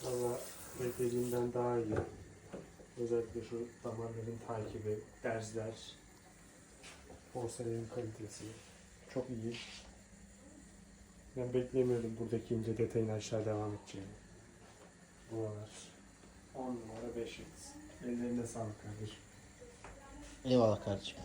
Valla beklediğimden daha iyi. Özellikle şu damarların takibi, derzler, porselenin kalitesi çok iyi. Ben beklemiyordum buradaki ince detayın aşağı devam edeceğini. Buralar 10 numara 5 yıldız. Ellerine sağlık kardeşim. Eyvallah kardeşim.